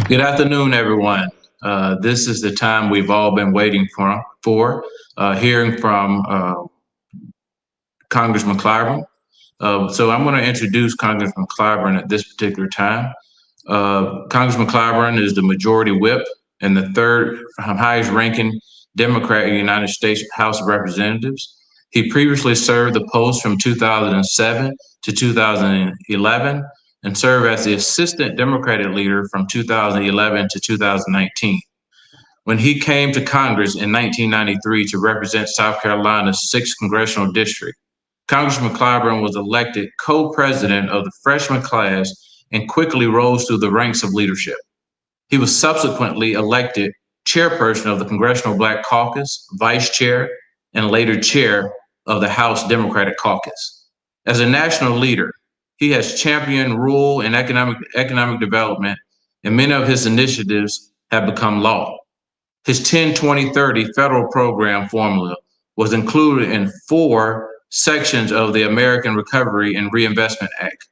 Good afternoon, everyone. This is the time we've all been waiting for hearing from Congressman Clyburn. So I'm going to introduce Congressman Clyburn at this particular time. Congressman Clyburn is the majority whip and the third highest ranking Democrat in the United States House of Representatives. He previously served the post from 2007 to 2011 and served as the assistant Democratic leader from 2011 to 2019. When he came to Congress in 1993 to represent South Carolina's 6th congressional district, Congressman Clyburn was elected co-president of the freshman class and quickly rose through the ranks of leadership. He was subsequently elected chairperson of the Congressional Black Caucus, vice chair, and later chair of the House Democratic Caucus. As a national leader, he has championed rural and economic development, and many of his initiatives have become law. His 10-20-30 federal program formula was included in 4 sections of the American Recovery and Reinvestment Act.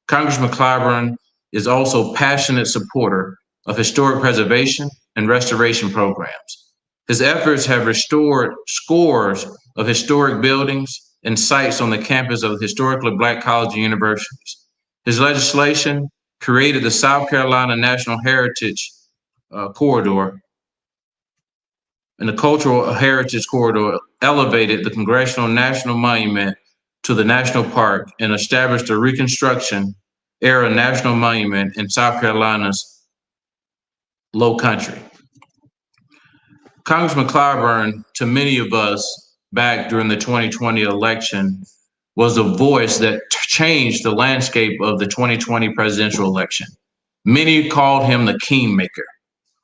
Congressman Clyburn is also a passionate supporter of historic preservation and restoration programs. His efforts have restored scores of historic buildings and sites on the campus of historically Black colleges and universities. His legislation created the South Carolina National Heritage Corridor, and the Cultural Heritage Corridor elevated the Congressional National Monument to the National Park and established a Reconstruction era national monument in South Carolina's Low Country. Congressman Clyburn, to many of us back during the 2020 election, was a voice that changed the landscape of the 2020 presidential election. Many called him the kingmaker,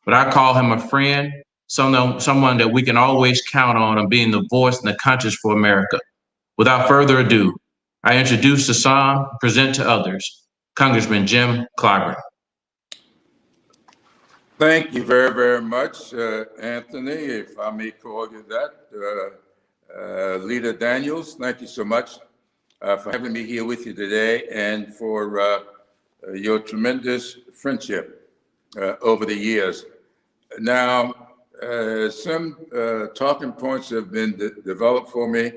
but I call him a friend, someone that we can always count on being the voice and the conscience for America. Without further ado, I introduce the psalm, present to others, Congressman Jim Clyburn. Thank you very, very much, Anthony, if I may call you that. Leader Daniels, thank you so much for having me here with you today and for your tremendous friendship over the years. Now, some talking points have been developed for me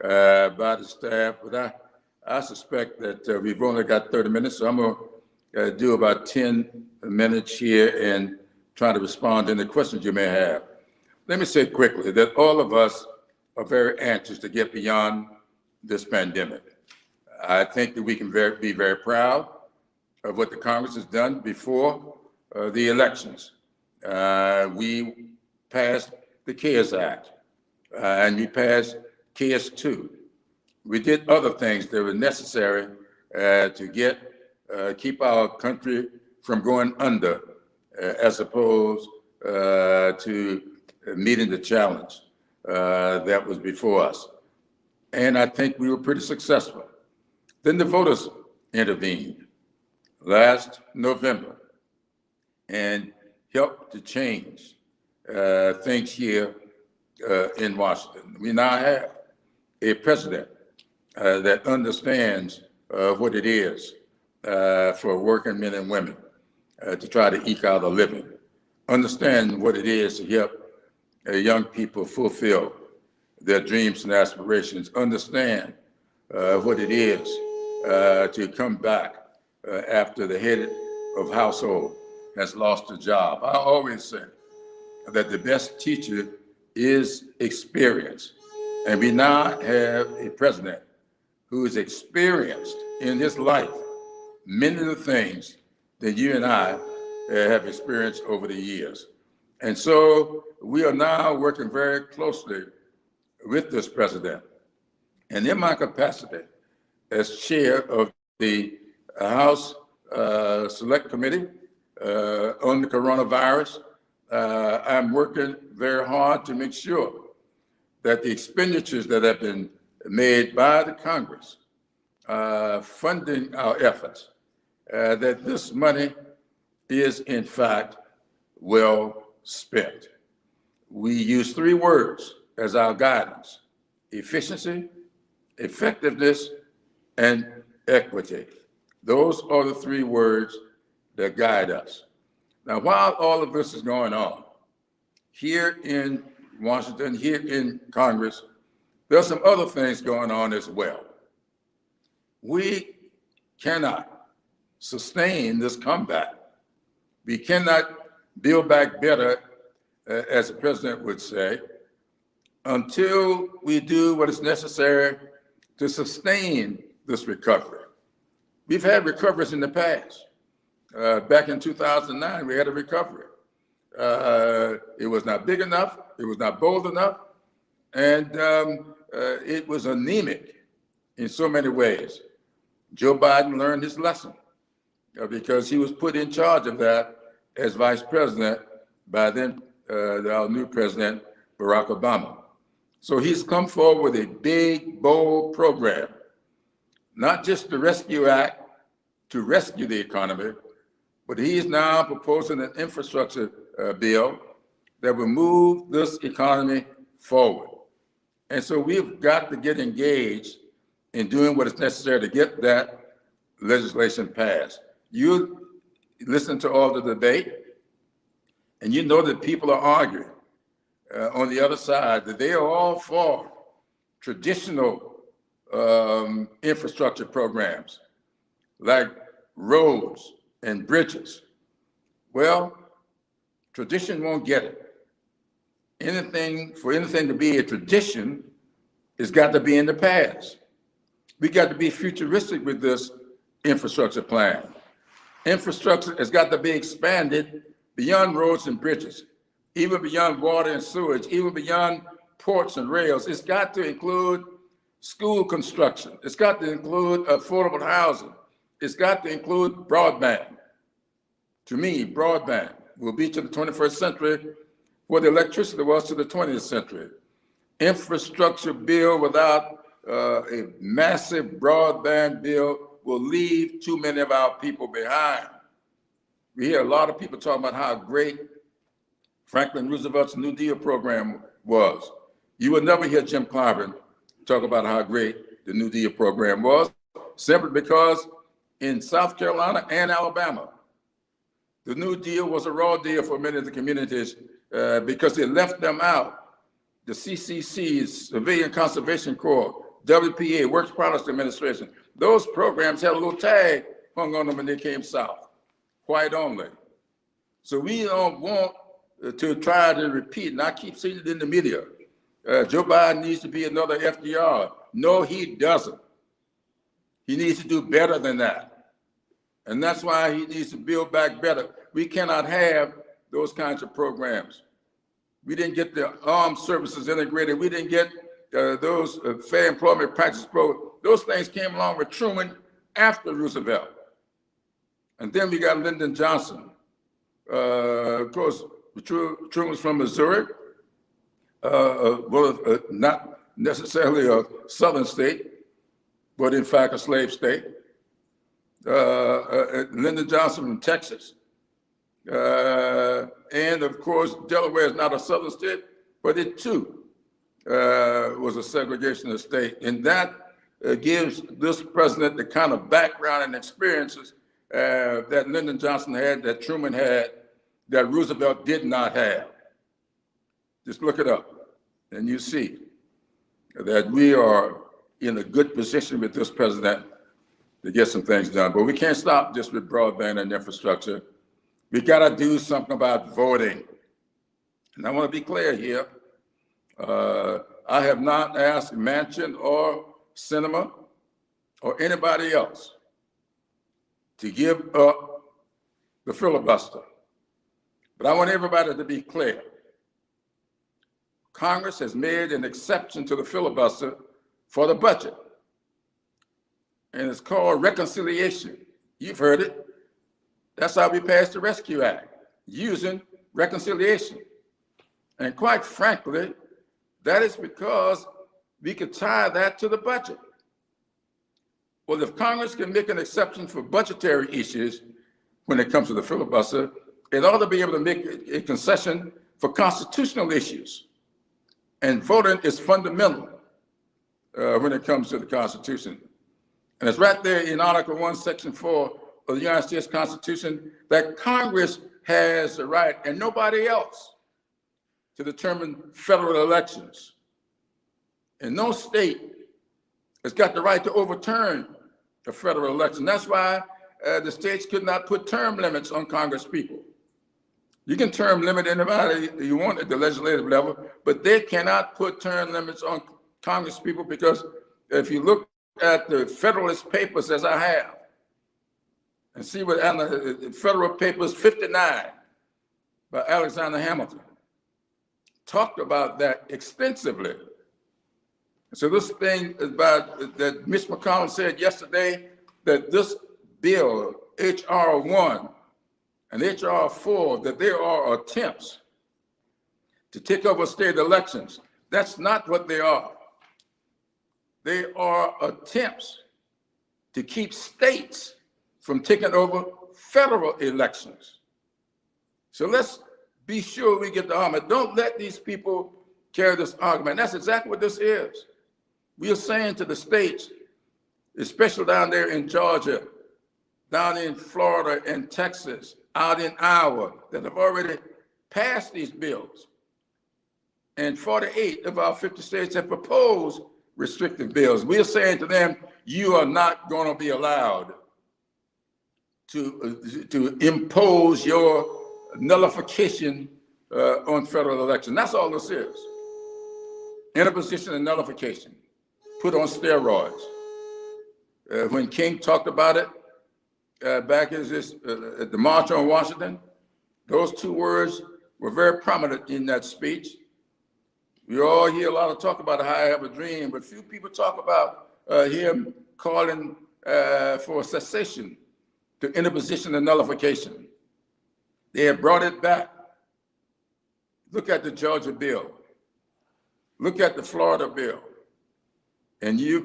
by the staff, but I suspect that we've only got 30 minutes, so I'm going to do about 10 minutes here and try to respond to any questions you may have. Let me say quickly that all of us are very anxious to get beyond this pandemic. I think that we can be very proud of what the Congress has done before the elections. We passed the CARES Act, and we passed CARES 2. We did other things that were necessary to keep our country from going under, as opposed to meeting the challenge that was before us. And I think we were pretty successful. Then the voters intervened last November and helped to change things here in Washington. We now have a president that understands what it is for working men and women to try to eke out a living, understand what it is to help young people fulfill their dreams and aspirations, understand what it is to come back after the head of household has lost a job. I always say that the best teacher is experience. And we now have a president who is experienced in his life many of the things that you and I have experienced over the years. And so we are now working very closely with this president. And in my capacity as chair of the House Select Committee on the coronavirus, I'm working very hard to make sure that the expenditures that have been made by the Congress funding our efforts, that this money is in fact well spent. We use 3 words as our guidance: efficiency, effectiveness, and equity. Those are the 3 words that guide us. Now, while all of this is going on, here in Washington, here in Congress, there's some other things going on as well. We cannot sustain this comeback. We cannot build back better, as the president would say, until we do what is necessary to sustain this recovery. We've had recoveries in the past. Back in 2009, we had a recovery. It was not big enough, it was not bold enough, and it was anemic in so many ways. Joe Biden learned his lesson because he was put in charge of that as vice president by then our new president, Barack Obama. So he's come forward with a big, bold program, not just the Rescue Act to rescue the economy, but he is now proposing an infrastructure bill that will move this economy forward. And so we've got to get engaged in doing what is necessary to get that legislation passed. You listen to all the debate, and you know that people are arguing on the other side that they are all for traditional infrastructure programs like roads and bridges. Well, tradition won't get it. For anything to be a tradition, it's got to be in the past. We got to be futuristic with this infrastructure plan. Infrastructure has got to be expanded beyond roads and bridges, even beyond water and sewage, even beyond ports and rails. It's got to include school construction. It's got to include affordable housing. It's got to include broadband. To me, broadband will be to the 21st century what the electricity was to the 20th century. Infrastructure bill without a massive broadband bill will leave too many of our people behind. We hear a lot of people talking about how great Franklin Roosevelt's New Deal program was. You will never hear Jim Clyburn talk about how great the New Deal program was, simply because in South Carolina and Alabama, the New Deal was a raw deal for many of the communities because it left them out. The CCCs, Civilian Conservation Corps, WPA, Works Products Administration, those programs had a little tag hung on them when they came south, white only. So we don't want to try to repeat, and I keep seeing it in the media, Joe Biden needs to be another FDR. No, he doesn't. He needs to do better than that. And that's why he needs to build back better. We cannot have those kinds of programs. We didn't get the armed services integrated. We didn't get those fair employment practice programs. Those things came along with Truman after Roosevelt. And then we got Lyndon Johnson. Of course, Truman's from Missouri, not necessarily a southern state, but in fact a slave state. Lyndon Johnson from Texas. And of course, Delaware is not a southern state, but it too was a segregationist state. And that gives this president the kind of background and experiences that Lyndon Johnson had, that Truman had, that Roosevelt did not have. Just look it up and you see that we are in a good position with this president to get some things done. But we can't stop just with broadband and infrastructure. We gotta do something about voting. And I wanna be clear here. I have not asked Manchin or Sinema or anybody else to give up the filibuster. But I want everybody to be clear. Congress has made an exception to the filibuster for the budget. And it's called reconciliation. You've heard it. That's how we passed the Rescue Act, using reconciliation. And quite frankly, that is because we could tie that to the budget. Well, if Congress can make an exception for budgetary issues when it comes to the filibuster, it ought to be able to make a concession for constitutional issues. And voting is fundamental when it comes to the Constitution. And it's right there in Article 1, Section 4 of of the United States Constitution that Congress has the right and nobody else to determine federal elections. And no state has got the right to overturn a federal election. That's why the states could not put term limits on Congress people. You can term limit anybody you want at the legislative level, but they cannot put term limits on Congress people, because if you look at the Federalist Papers, as I have, and see what Federal Papers 59 by Alexander Hamilton talked about that extensively. So this thing about that Mitch McConnell said yesterday, that this bill, H.R. 1 and H.R. 4, that there are attempts to take over state elections. That's not what they are. They are attempts to keep states from taking over federal elections. So let's be sure we get the argument. Don't let these people carry this argument. That's exactly what this is. We are saying to the states, especially down there in Georgia, down in Florida and Texas, out in Iowa, that have already passed these bills. And 48 of our 50 states have proposed restrictive bills. We are saying to them, you are not going to be allowed to impose your nullification on federal election. That's all this is. Interposition and nullification, put on steroids. When King talked about it back at the March on Washington, those two words were very prominent in that speech. We all hear a lot of talk about how I have a dream, but few people talk about him calling for cessation to interposition and nullification. They have brought it back. Look at the Georgia bill. Look at the Florida bill.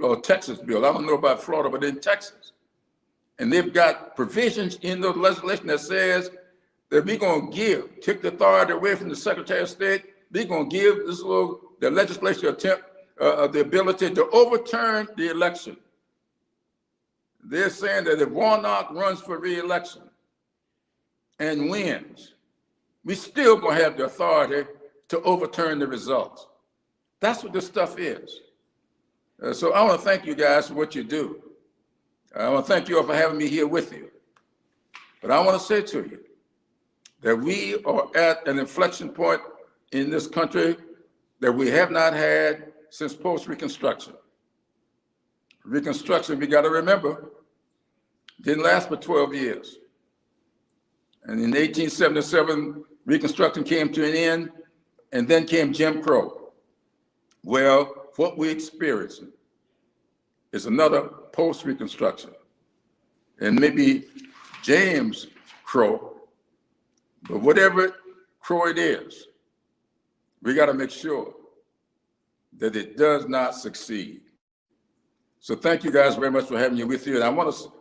Or Texas bill. I don't know about Florida, but in Texas. And they've got provisions in the legislation that says that we're going to take the authority away from the Secretary of State. We're going to give the legislature the ability to overturn the election. They're saying that if Warnock runs for re-election and wins, we still going to have the authority to overturn the results. That's what this stuff is. So I want to thank you guys for what you do. I want to thank you all for having me here with you. But I want to say to you that we are at an inflection point in this country that we have not had since post-Reconstruction. Reconstruction, we got to remember, didn't last for 12 years. And in 1877, Reconstruction came to an end, and then came Jim Crow. Well, what we're experiencing is another post-Reconstruction. And maybe James Crow, but whatever Crow it is, we got to make sure that it does not succeed. So thank you guys very much for having me with you. And I want to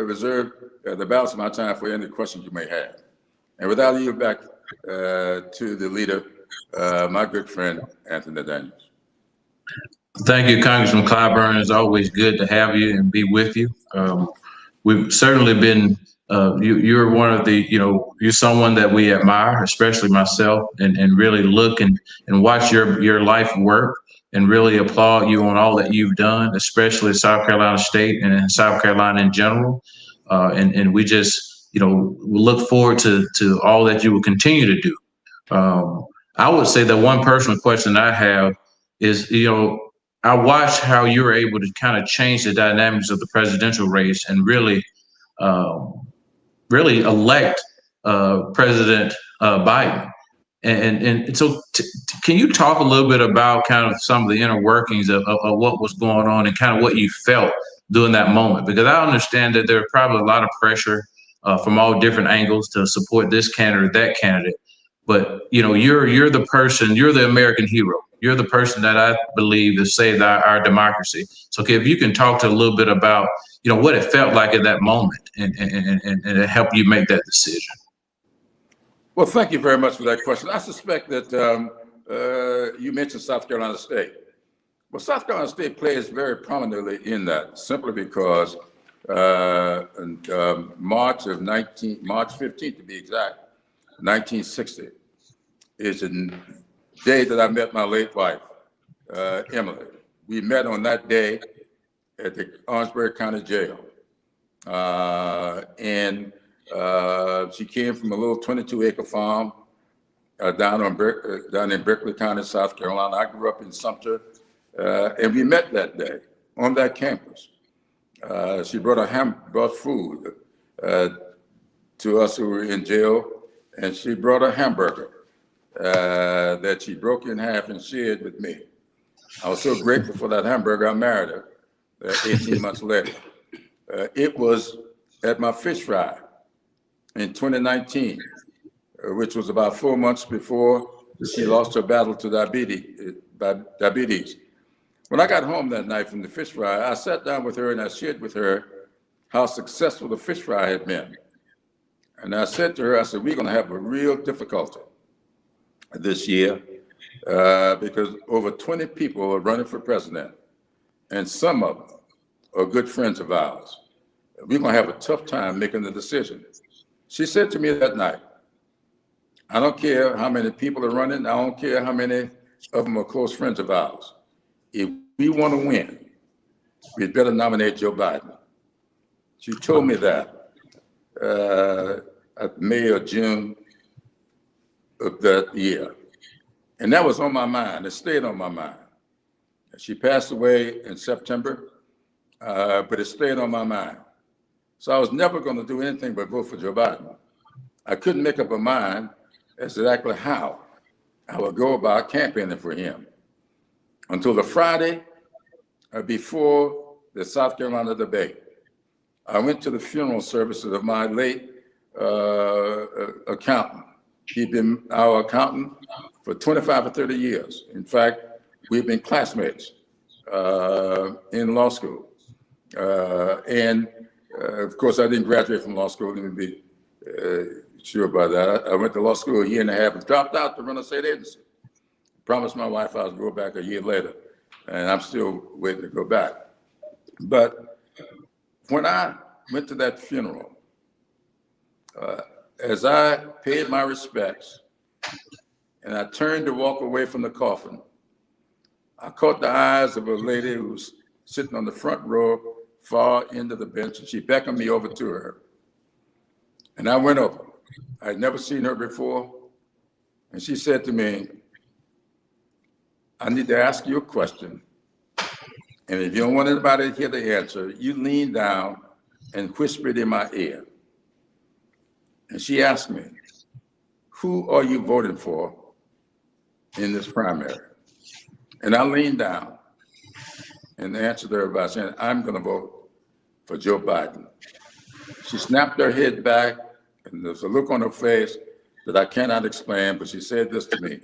reserve the balance of my time for any questions you may have. And without you back to the leader, my good friend, Anthony Daniels. Thank you, Congressman Clyburn. It's always good to have you and be with you. We've certainly been, you're one of the, you're someone that we admire, especially myself, and really look and watch your life work and really applaud you on all that you've done, especially South Carolina State and in South Carolina in general. And we just, we look forward to all that you will continue to do. I would say that one personal question I have is, I watched how you were able to kind of change the dynamics of the presidential race and really elect President Biden. And so can you talk a little bit about kind of some of the inner workings of what was going on and kind of what you felt during that moment? Because I understand that there's probably a lot of pressure from all different angles to support this candidate, that candidate. But, you're the person, you're the American hero. You're the person that I believe has saved our democracy. So if you can talk to a little bit about, what it felt like at that moment and help you make that decision. Well, thank you very much for that question. I suspect that you mentioned South Carolina State. Well, South Carolina State plays very prominently in that, simply because March 15th to be exact, 1960, is the day that I met my late wife, Emily. We met on that day at the Orangeburg County Jail. And she came from a little 22-acre farm down in Berkeley County, South Carolina. I grew up in Sumter, and we met that day on that campus. She brought food to us who were in jail, and she brought a hamburger that she broke in half and shared with me. I was so grateful for that hamburger, I married her 18 months later. It was at my fish fry in 2019, which was about 4 months before she lost her battle to diabetes. When I got home that night from the fish fry, I sat down with her and I shared with her how successful the fish fry had been. And I said to her, I said, we're going to have a real difficulty this year because over 20 people are running for president, and some of them are good friends of ours. We're going to have a tough time making the decision. She said to me that night, I don't care how many people are running. I don't care how many of them are close friends of ours. If we want to win, we'd better nominate Joe Biden. She told me that at May or June of that year. And that was on my mind. It stayed on my mind. She passed away in September, but it stayed on my mind. So I was never going to do anything but vote for Joe Biden. I couldn't make up my mind as to exactly how I would go about campaigning for him until the Friday before the South Carolina debate. I went to the funeral services of my late accountant. He'd been our accountant for 25 or 30 years. In fact, we've been classmates in law school. Of course, I didn't graduate from law school. Let me be sure about that. I went to law school a year and a half and dropped out to run a state agency. Promised my wife I would go back a year later, and I'm still waiting to go back. But when I went to that funeral, as I paid my respects and I turned to walk away from the coffin, I caught the eyes of a lady who was sitting on the front row, far end of the bench, and she beckoned me over to her. And I went over. I had never seen her before. And she said to me, I need to ask you a question. And if you don't want anybody to hear the answer, you lean down and whisper it in my ear. And she asked me, who are you voting for in this primary? And I leaned down and answered her by saying, I'm going to vote for Joe Biden. She snapped her head back, and there's a look on her face that I cannot explain, but she said this to me,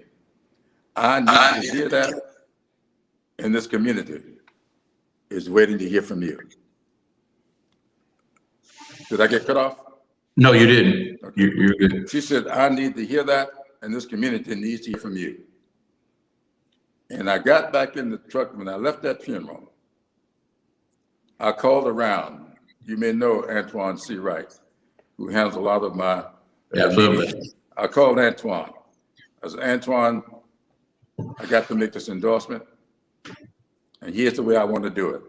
I need to hear that, and this community is waiting to hear from you. Did I get cut off? No, you didn't. Okay. You're good. She said, I need to hear that, and this community needs to hear from you. And I got back in the truck when I left that funeral. I called around. You may know Antoine C. Wright, who handles a lot of my media. I called Antoine. I said, Antoine, I got to make this endorsement, and here's the way I want to do it.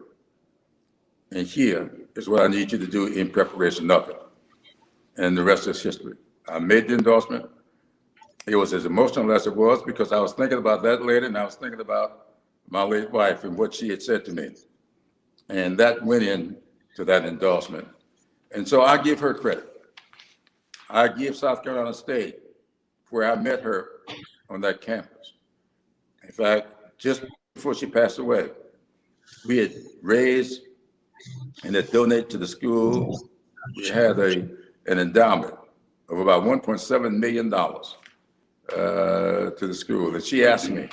And here is what I need you to do in preparation of it. And the rest is history. I made the endorsement. It was as emotional as it was because I was thinking about that lady and I was thinking about my late wife and what she had said to me. And that went into that endorsement. And so I give her credit. I give South Carolina State, where I met her on that campus. In fact, just before she passed away, we had raised and had donated to the school. We had an endowment of about $1.7 million to the school. And she asked me,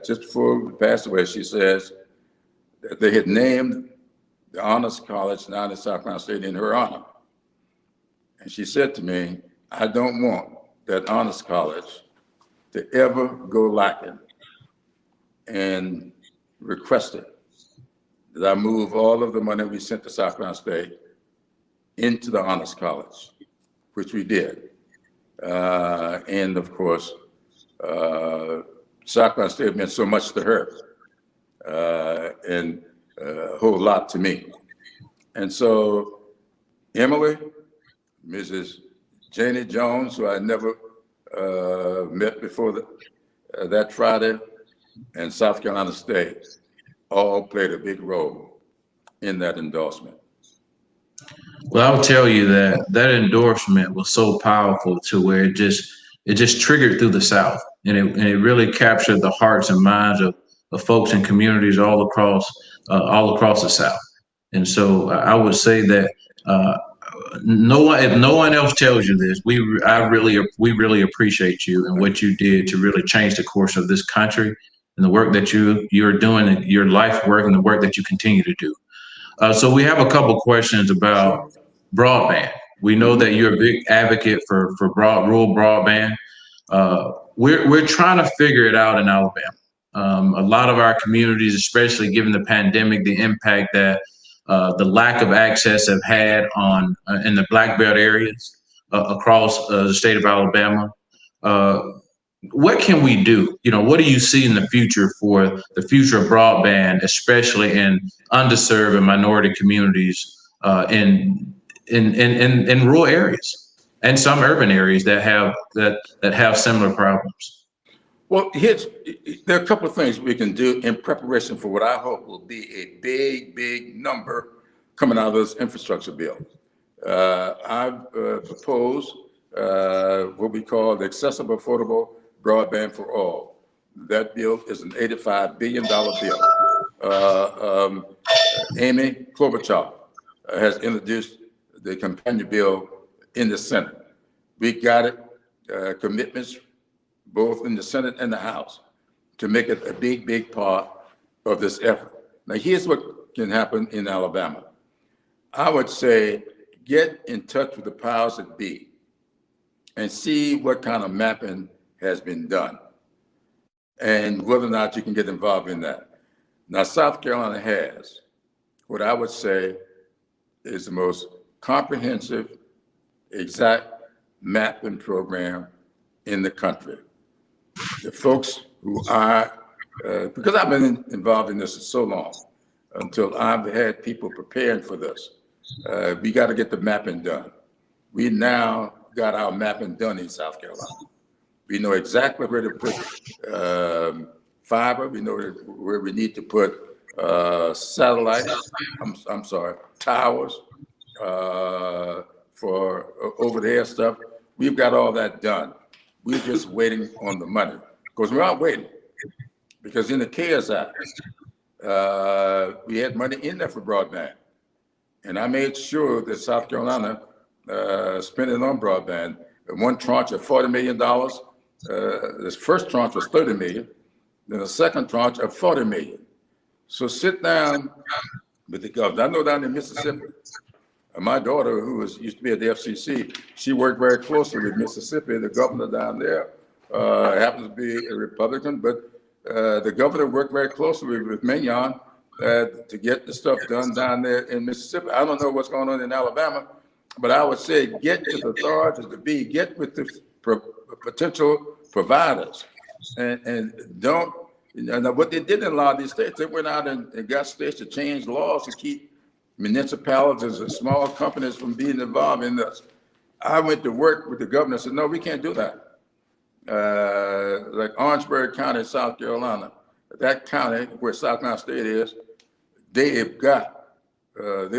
just before we passed away, she says that they had named the Honors College down in South Carolina State in her honor. And she said to me, I don't want that Honors College to ever go lacking, and requested that I move all of the money we sent to South Carolina State into the Honors College, which we did. And of course, South Carolina State meant so much to her and a whole lot to me. And so Emily, Mrs. Janie Jones, who I never met before that Friday, and South Carolina State all played a big role in that endorsement. Well, I will tell you that that endorsement was so powerful to where it just triggered through the South, and it really captured the hearts and minds of folks and communities all across the South. And so I would say that if no one else tells you this, we really appreciate you and what you did to really change the course of this country and the work that you're doing, your life work and the work that you continue to do. So we have a couple questions about broadband. We know that you're a big advocate for rural broadband. We're trying to figure it out in Alabama. A lot of our communities, especially given the pandemic, the impact that the lack of access have had on in the Black Belt areas across the state of Alabama. What can we do? What do you see in the future for the future of broadband, especially in underserved and minority communities in rural areas and some urban areas that have similar problems? Well, there are a couple of things we can do in preparation for what I hope will be a big, big number coming out of this infrastructure bill. I've proposed what we call the Accessible Affordable Broadband for All. That bill is an $85 billion bill. Amy Klobuchar has introduced the companion bill in the Senate. We got it, commitments both in the Senate and the House to make it a big, big part of this effort. Now, here's what can happen in Alabama. I would say get in touch with the powers that be and see what kind of mapping has been done and whether or not you can get involved in that. Now, South Carolina has what I would say is the most comprehensive, exact mapping program in the country. The folks who are, because I've been involved in this for so long, until I've had people preparing for this, we got to get the mapping done. We now got our mapping done in South Carolina. We know exactly where to put fiber. We know where we need to put satellites. I'm sorry, towers for over-the-air stuff. We've got all that done. We're just waiting on the money. Because we're not waiting. Because in the CARES Act, we had money in there for broadband. And I made sure that South Carolina spent it on broadband. One tranche of $40 million. This first tranche was $30 million. Then the second tranche of $40 million. So sit down with the governor. I know down in Mississippi, my daughter, who used to be at the FCC, she worked very closely with Mississippi. The governor down there happens to be a Republican, but the governor worked very closely with Mignon to get the stuff done down there in Mississippi. I don't know what's going on in Alabama, but I would say get with the authorities to be, get with the potential providers, and don't. What they did in a lot of these states, they went out and got states to change laws to keep municipalities and small companies from being involved in this. I went to work with the governor and said, no, we can't do that. Like Orangeburg County, South Carolina, that county where South Carolina State is, they're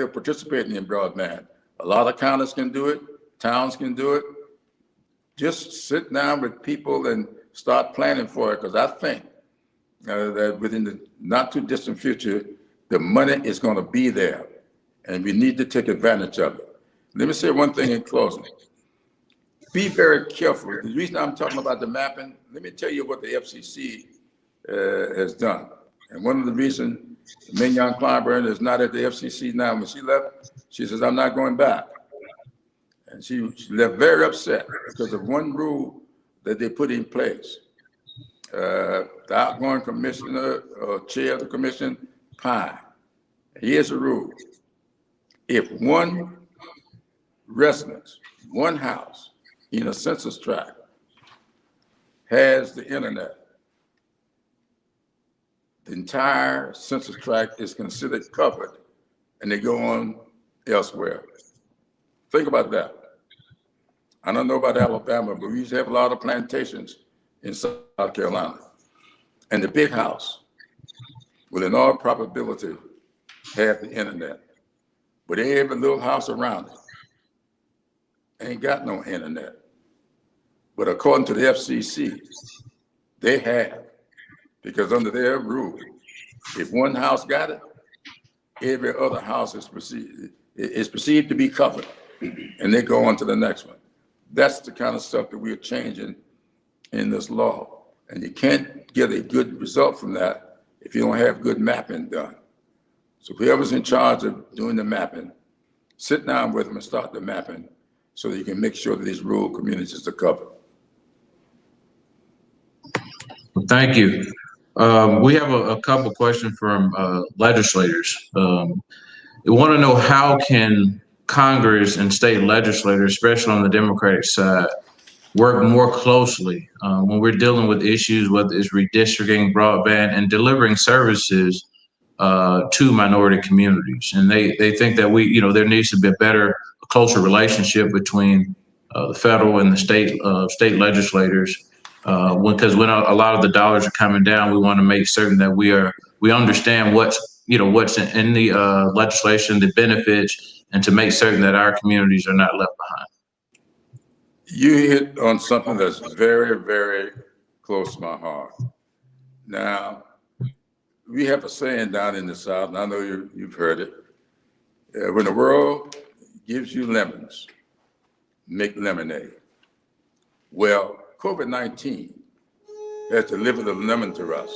participating in broadband. A lot of counties can do it, towns can do it. Just sit down with people and start planning for it, because I think that within the not too distant future, the money is going to be there, and we need to take advantage of it. Let me say one thing in closing. Be very careful. The reason I'm talking about the mapping, let me tell you what the FCC has done. And one of the reasons Mignon Clyburn is not at the FCC now, when she left, she says, I'm not going back. And she left very upset because of one rule that they put in place. The outgoing commissioner or chair of the commission, Pye, Here's a rule. If one residence, one house in a census tract has the internet, the entire census tract is considered covered and they go on elsewhere. Think about that. I don't know about Alabama, but we used to have a lot of plantations in South Carolina. And the big house will in all probability have the internet. But every little house around it ain't got no internet. But according to the FCC, they have, because under their rule, if one house got it, every other house is perceived to be covered, and they go on to the next one. That's the kind of stuff that we're changing in this law. And you can't get a good result from that if you don't have good mapping done. So whoever's in charge of doing the mapping, sit down with them and start the mapping so that you can make sure that these rural communities are covered. Well, thank you. We have a couple questions from legislators. We want to know, how can Congress and state legislators, especially on the Democratic side, work more closely when we're dealing with issues, whether it's redistricting, broadband, and delivering services to minority communities? And they think that there needs to be a closer relationship between the federal and the state legislators. Because when a lot of the dollars are coming down, we want to make certain that we understand what's in the legislation, the benefits, and to make certain that our communities are not left behind. You hit on something that's very, very close to my heart. Now, we have a saying down in the South, and I know you've heard it. When the world gives you lemons, make lemonade. Well, COVID-19 has delivered a lemon to us.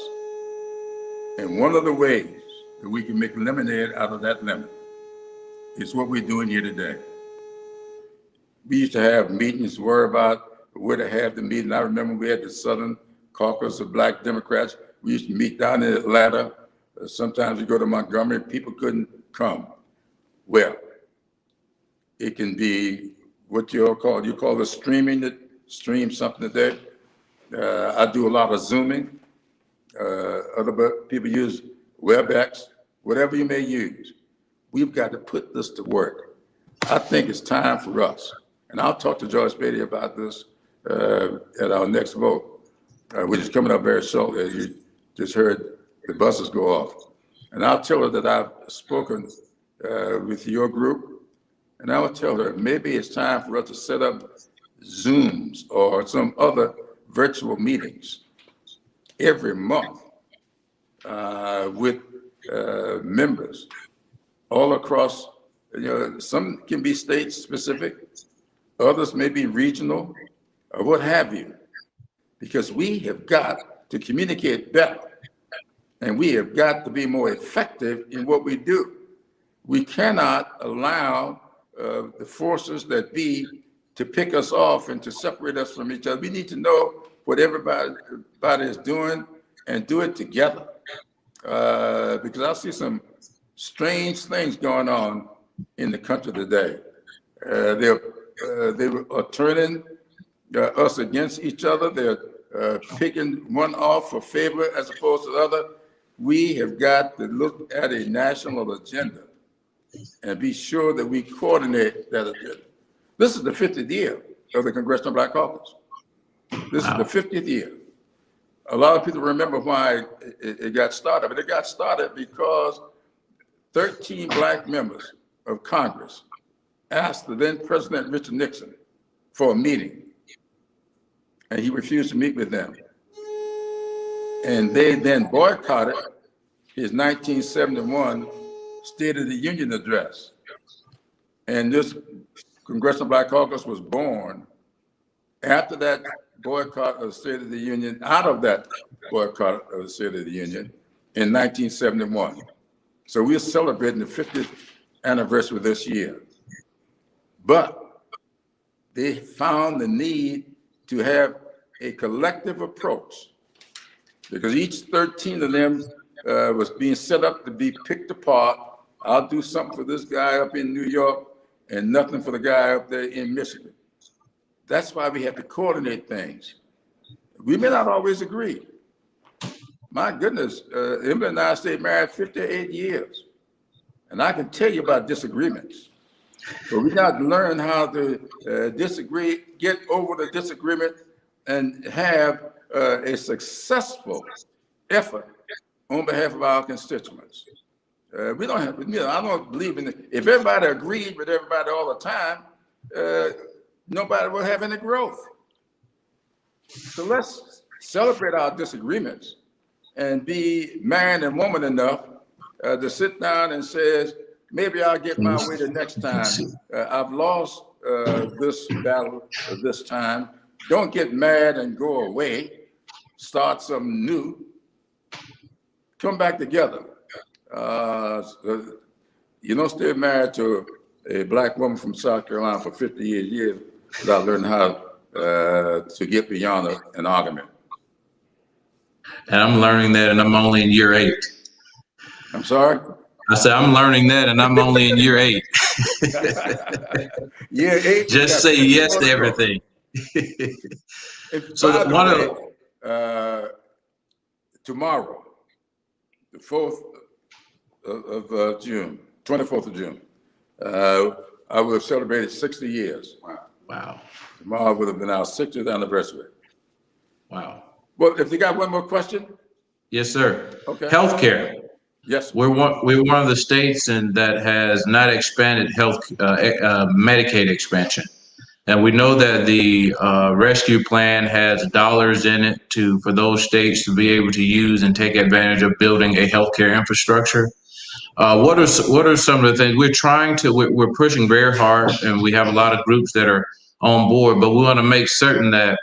And one of the ways that we can make lemonade out of that lemon is what we're doing here today. We used to have meetings, worry about where to have the meeting. I remember we had the Southern Caucus of Black Democrats. We used to meet down in Atlanta. Sometimes we go to Montgomery, people couldn't come. Well, it can be what you call it streaming, that stream something today. I do a lot of Zooming. Other people use WebEx, whatever you may use. We've got to put this to work. I think it's time for us, and I'll talk to Joyce Beatty about this at our next vote, which is coming up very shortly, as you just heard the buses go off. And I'll tell her that I've spoken with your group, and I will tell her maybe it's time for us to set up Zooms or some other virtual meetings every month with members all across. Some can be state specific, others may be regional, or what have you, because we have got to communicate better, and we have got to be more effective in what we do. We cannot allow the forces that be to pick us off and to separate us from each other. We need to know what everybody is doing and do it together. Because I see some strange things going on in the country today. They are turning us against each other. They're picking one off for favor as opposed to the other. We have got to look at a national agenda and be sure that we coordinate that agenda. This is the 50th year of the Congressional Black Caucus. This is the 50th year. A lot of people remember why it got started, but it got started because 13 Black members of Congress asked the then President Richard Nixon for a meeting, and he refused to meet with them. And they then boycotted his 1971 State of the Union address. And this Congressional Black Caucus was born after that boycott of the State of the Union, out of that boycott of the State of the Union in 1971. So we're celebrating the 50th anniversary this year. But they found the need to have a collective approach, because each 13 of them was being set up to be picked apart I'll do something for this guy up in New York and nothing for the guy up there in Michigan. That's why we have to coordinate things. We may not always agree. My goodness, him and I stayed married 58 years. And I can tell you about disagreements. But we got to learn how to disagree, get over the disagreement, and have a successful effort on behalf of our constituents. We don't have, I don't believe in it. If everybody agreed with everybody all the time, nobody will have any growth. So let's celebrate our disagreements and be man and woman enough to sit down and says, maybe I'll get my way the next time. I've lost this battle this time. Don't get mad and go away. Start something new. Come back together. You don't stay married to a black woman from South Carolina for 50 years without learning how to get beyond an argument. And I'm learning that, and I'm only in year 8. I'm sorry? I said, I'm learning that, and I'm only in year 8. Year 8. Just say yes to everything. So tomorrow, the 4th of June, 24th of June, I would have celebrated 60 years. Wow. Tomorrow would have been our 60th anniversary. Wow. Well, if you got one more question. Yes, sir. Okay. Healthcare. Yes. We're one of the states that has not expanded Medicaid expansion. And we know that the rescue plan has dollars in it for those states to be able to use and take advantage of building a healthcare infrastructure. What are some of the things we're pushing very hard, and we have a lot of groups that are on board, but we want to make certain that,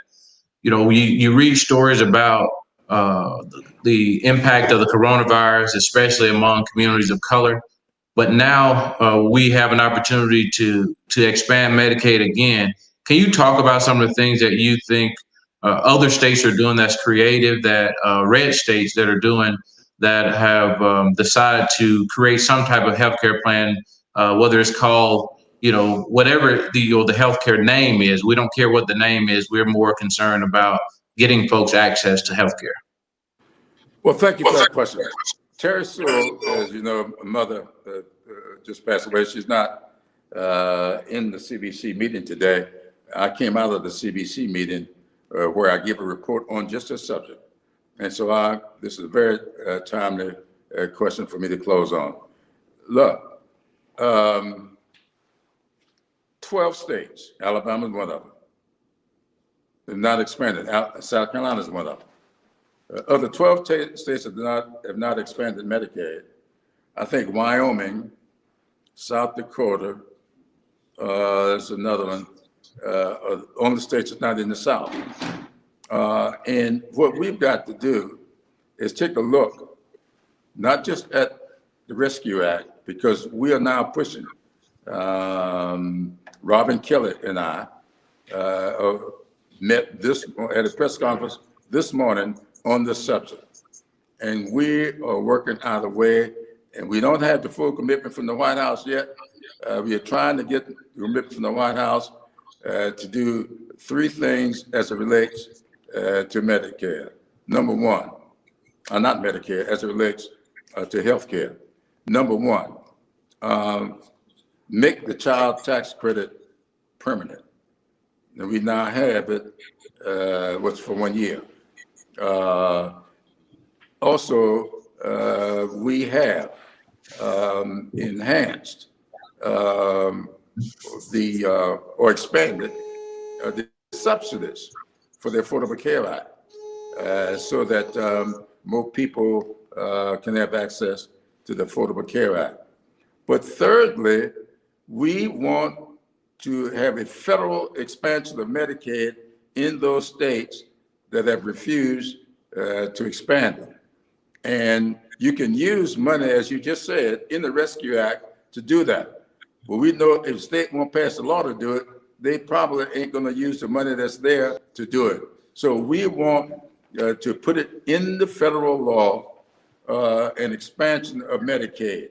you read stories about the impact of the coronavirus, especially among communities of color. But now we have an opportunity to expand Medicaid again. Can you talk about some of the things that you think other states are doing that's creative, that red states that are doing, that have decided to create some type of healthcare plan, whether it's called, whatever the healthcare name is. We don't care what the name is. We're more concerned about getting folks access to healthcare. Well, thank you for that question. Terry Sewell, as you know, a mother just passed away. She's not in the CBC meeting today. I came out of the CBC meeting where I give a report on just this subject. And so this is a very timely question for me to close on. Look, 12 states, Alabama is one of them, have not expanded. South Carolina is one of them. Of the 12 states that have not expanded Medicaid, I think Wyoming, South Dakota, there's another one, only states that's not in the South. And what we've got to do is take a look, not just at the Rescue Act, because we are now pushing. Robin Kelly and I met at a press conference this morning on this subject. And we are working out a way, and we don't have the full commitment from the White House yet. We are trying to get the commitment from the White House to do 3 things as it relates to Medicare. Number one, not Medicare, as it relates to healthcare. Number one, make the child tax credit permanent. And we now have it, what's for 1 year. Also, we have enhanced or expanded the subsidies for the Affordable Care Act so that more people can have access to the Affordable Care Act. But thirdly, we want to have a federal expansion of Medicaid in those states that have refused to expand it. And you can use money, as you just said, in the Rescue Act to do that. But we know if the state won't pass a law to do it, they probably ain't going to use the money that's there to do it. So we want to put it in the federal law, an expansion of Medicaid.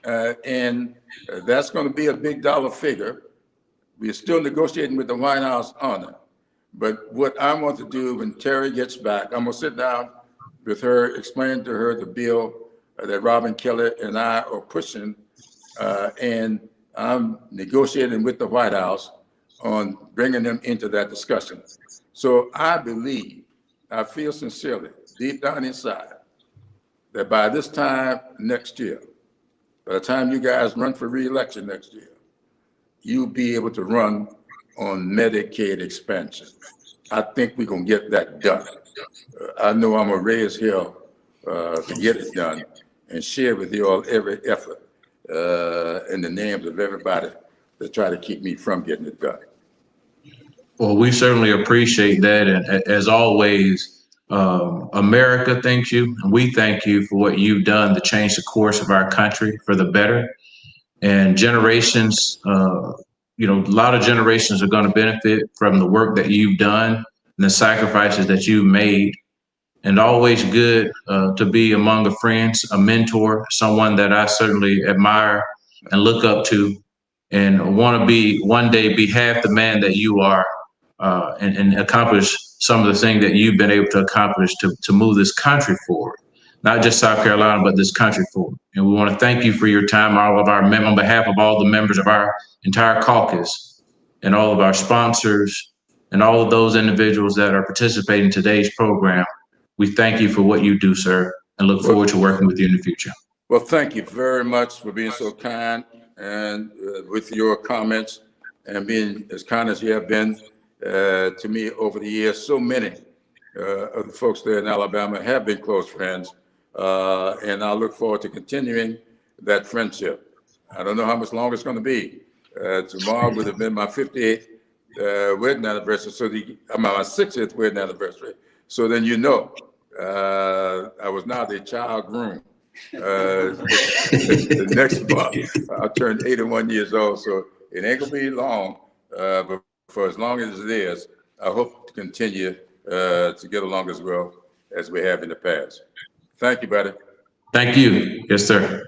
and that's going to be a big dollar figure. We're still negotiating with the White House on it. But what I want to do when Terry gets back, I'm going to sit down with her, explain to her the bill that Robin Kelly and I are pushing, and I'm negotiating with the White House on bringing them into that discussion. So I believe, I feel sincerely, deep down inside, that by this time next year, by the time you guys run for re-election next year, you'll be able to run on Medicaid expansion. I think we're going to get that done. I know I'm going to raise hell to get it done and share with you all every effort in the names of everybody that try to keep me from getting it done. Well, we certainly appreciate that. And as always, America thanks you, and we thank you for what you've done to change the course of our country for the better. And generations, a lot of generations are going to benefit from the work that you've done and the sacrifices that you've made. And always good to be among a friends, a mentor, someone that I certainly admire and look up to, and want to be one day be half the man that you are, and accomplish some of the things that you've been able to accomplish to move this country forward, not just South Carolina, but this country forward. And we want to thank you for your time, on behalf of all the members of our entire caucus and all of our sponsors and all of those individuals that are participating in today's program. We thank you for what you do, sir, and look forward to working with you in the future. Well, thank you very much for being so kind and with your comments and being as kind as you have been to me over the years. So many of the folks there in Alabama have been close friends, and I look forward to continuing that friendship. I don't know how much longer it's going to be. Tomorrow would have been my 58th wedding anniversary, my 60th wedding anniversary. So then I was now the child groom. The next month, I turned 81 years old, so it ain't gonna be long, but for as long as it is, I hope to continue to get along as well as we have in the past. Thank you, buddy. Thank you. Yes, sir.